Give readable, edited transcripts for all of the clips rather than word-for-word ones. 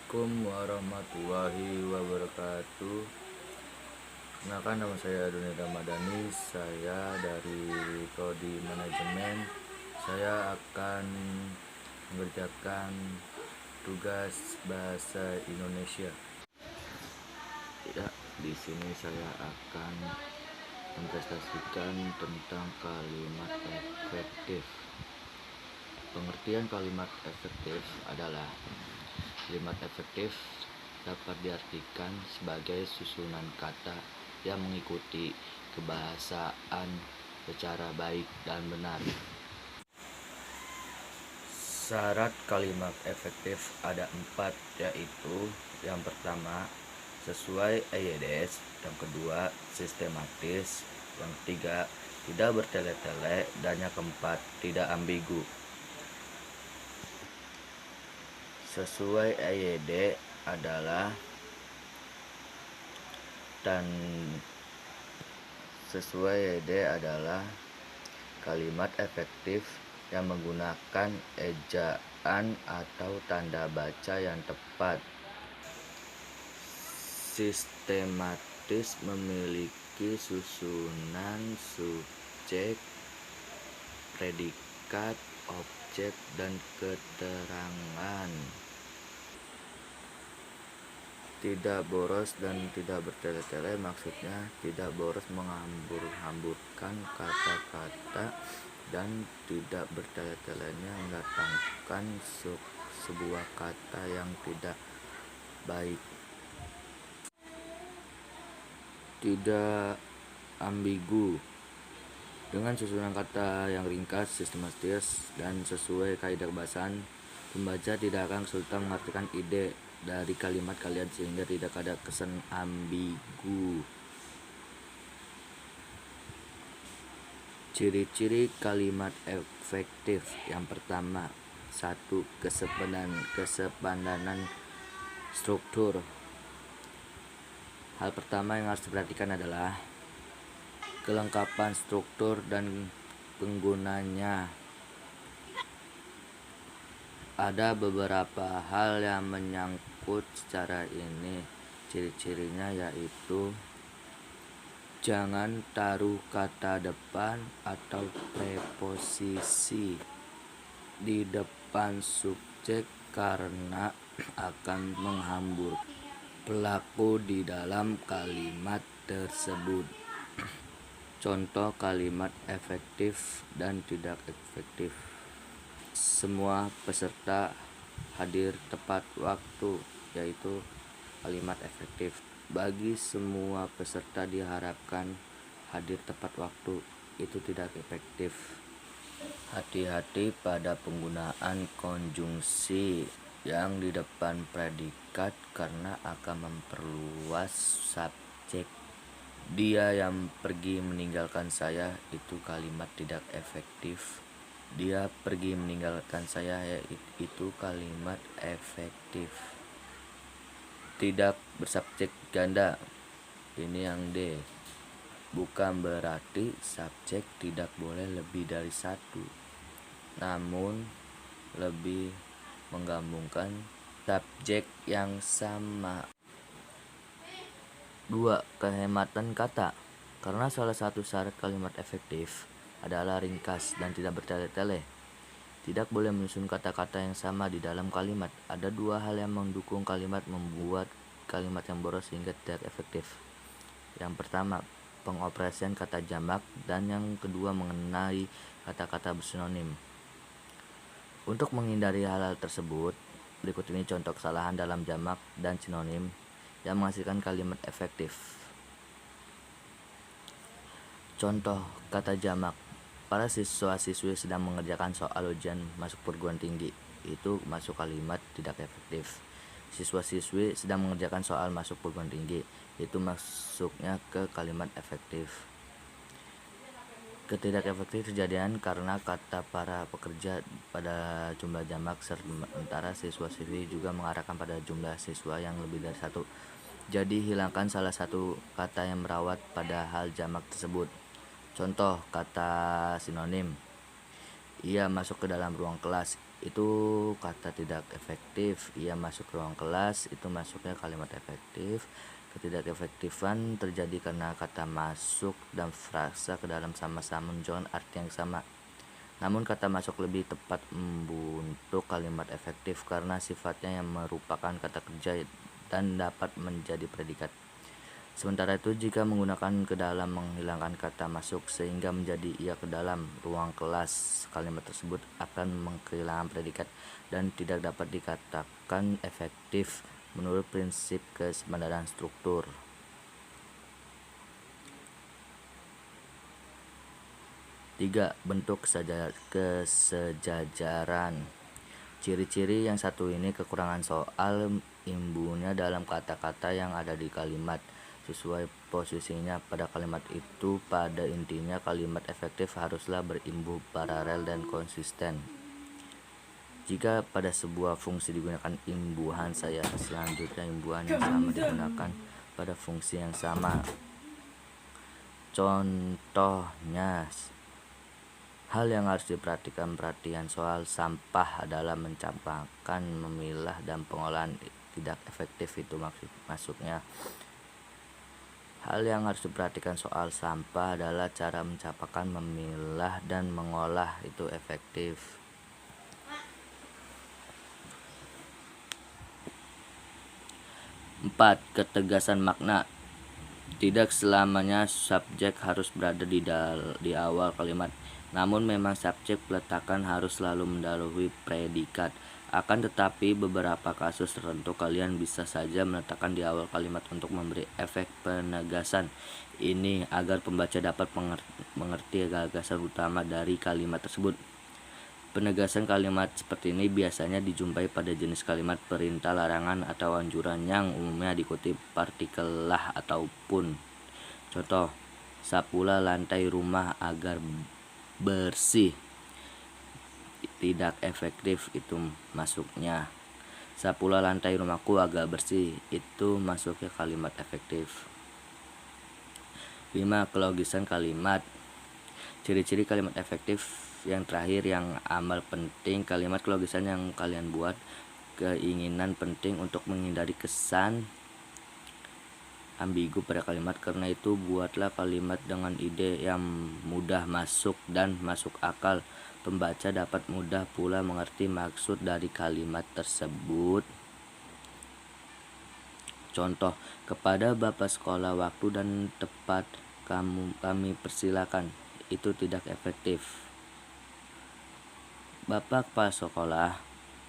Assalamualaikum warahmatullahi wabarakatuh. Kenalkan, nama saya Doni Ramadhani. Saya dari Prodi Manajemen. Saya akan mengerjakan tugas bahasa Indonesia. Ya, di sini saya akan mempresentasikan tentang kalimat efektif. Pengertian kalimat efektif adalah: kalimat efektif dapat diartikan sebagai susunan kata yang mengikuti kebahasaan secara baik dan benar. Syarat kalimat efektif ada 4, yaitu: yang pertama, sesuai EYDs; yang kedua, sistematis; yang ketiga, tidak bertele-tele; dan yang keempat, tidak ambigu. Sesuai EYD adalah kalimat efektif yang menggunakan ejaan atau tanda baca yang tepat. Sistematis memiliki susunan subjek, predikat, objek, dan keterangan. Tidak boros dan tidak bertele-tele maksudnya tidak boros menghambur-hamburkan kata-kata, dan tidak bertele-telenya mendatangkan sebuah kata yang tidak baik. Tidak ambigu, dengan susunan kata yang ringkas, sistematis, dan sesuai kaidah kebahasaan, pembaca tidak akan kesulitan mengartikan ide dari kalimat kalian sehingga tidak ada kesan ambigu. Ciri-ciri kalimat efektif: yang pertama, 1. Kesepadanan struktur. Hal pertama yang harus diperhatikan adalah kelengkapan struktur dan penggunanya. Ada beberapa hal yang menyangkut secara ini. Ciri-cirinya yaitu: jangan taruh kata depan atau preposisi di depan subjek karena akan menghambur pelaku di dalam kalimat tersebut. Contoh kalimat efektif dan tidak efektif: semua peserta hadir tepat waktu, yaitu kalimat efektif. Bagi semua peserta diharapkan hadir tepat waktu, itu tidak efektif. Hati-hati pada penggunaan konjungsi yang di depan predikat karena akan memperluas subjek. Dia yang pergi meninggalkan saya, itu kalimat tidak efektif. Dia pergi meninggalkan saya, itu kalimat efektif. Tidak bersubjek ganda, ini yang D. Bukan berarti subjek tidak boleh lebih dari satu, namun lebih menggabungkan subjek yang sama. 2. Kehematan kata. Karena salah satu syarat kalimat efektif adalah ringkas dan tidak bertele-tele, tidak boleh menyusun kata-kata yang sama di dalam kalimat. Ada 2 hal yang mendukung kalimat membuat kalimat yang boros sehingga tidak efektif. Yang pertama, pengoperasian kata jamak, dan yang kedua, mengenai kata-kata bersinonim. Untuk menghindari hal-hal tersebut, berikut ini contoh kesalahan dalam jamak dan sinonim yang menghasilkan kalimat efektif. Contoh kata jamak: para siswa-siswi sedang mengerjakan soal ujian masuk perguruan tinggi, itu masuk kalimat tidak efektif. Siswa-siswi sedang mengerjakan soal masuk perguruan tinggi, itu masuknya ke kalimat efektif. Ketidak efektif kejadian karena kata para pekerja pada jumlah jamak, sementara siswa-siswi juga mengarahkan pada jumlah siswa yang lebih dari 1. Jadi hilangkan salah satu kata yang merawat pada hal jamak tersebut. Contoh kata sinonim: ia masuk ke dalam ruang kelas, itu kata tidak efektif. Ia masuk ruang kelas, itu masuknya kalimat efektif. Ketidak efektifan terjadi karena kata masuk dan frasa ke dalam sama-sama menunjukkan arti yang sama. Namun kata masuk lebih tepat untuk kalimat efektif karena sifatnya yang merupakan kata kerja dan dapat menjadi predikat. Sementara itu jika menggunakan ke dalam menghilangkan kata masuk sehingga menjadi ia ke dalam ruang kelas, kalimat tersebut akan kehilangan predikat dan tidak dapat dikatakan efektif menurut prinsip kesepadan struktur. 3. Bentuk kesejajaran. Ciri-ciri yang satu ini kekurangan soal imbuhnya dalam kata-kata yang ada di kalimat. Sesuai posisinya pada kalimat itu, pada intinya kalimat efektif haruslah berimbuh paralel dan konsisten. Jika pada sebuah fungsi digunakan imbuhan, selanjutnya imbuhan yang sama digunakan pada fungsi yang sama. Contohnya, hal yang harus diperhatikan perhatian soal sampah adalah mencampakkan, memilah, dan pengolahan tidak efektif itu masuknya. Hal yang harus diperhatikan soal sampah adalah cara mencampakkan, memilah, dan mengolah itu efektif. Empat, ketegasan makna. Tidak selamanya subjek harus berada di awal kalimat. Namun memang subjek peletakan harus selalu mendahului predikat. Akan tetapi beberapa kasus tertentu kalian bisa saja meletakkan di awal kalimat untuk memberi efek penegasan ini agar pembaca dapat mengerti gagasan utama dari kalimat tersebut. Penegasan kalimat seperti ini biasanya dijumpai pada jenis kalimat perintah, larangan, atau anjuran yang umumnya diikuti partikel lah ataupun. Contoh, sapulah lantai rumah agar bersih. Tidak efektif itu masuknya. Sapulah lantai rumahku agar bersih, itu masuknya kalimat efektif. 5. Kelogisan kalimat. Ciri-ciri kalimat efektif yang terakhir yang amal penting. Kalimat kelogisan yang kalian buat keinginan penting untuk menghindari kesan ambigu pada kalimat. Karena itu buatlah kalimat dengan ide yang mudah masuk dan masuk akal. Pembaca dapat mudah pula mengerti maksud dari kalimat tersebut. Contoh, kepada Bapak sekolah waktu dan tepat kami persilakan. Itu tidak efektif. Bapak kepala sekolah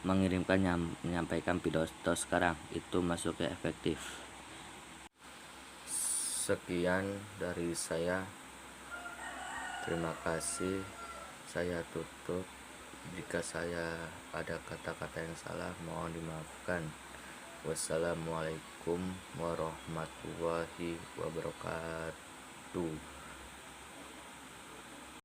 menyampaikan pidato sekarang. Itu masuknya efektif. Sekian dari saya. Terima kasih. Saya tutup. Jika saya ada kata-kata yang salah, mohon dimaafkan. Wassalamualaikum warahmatullahi wabarakatuh.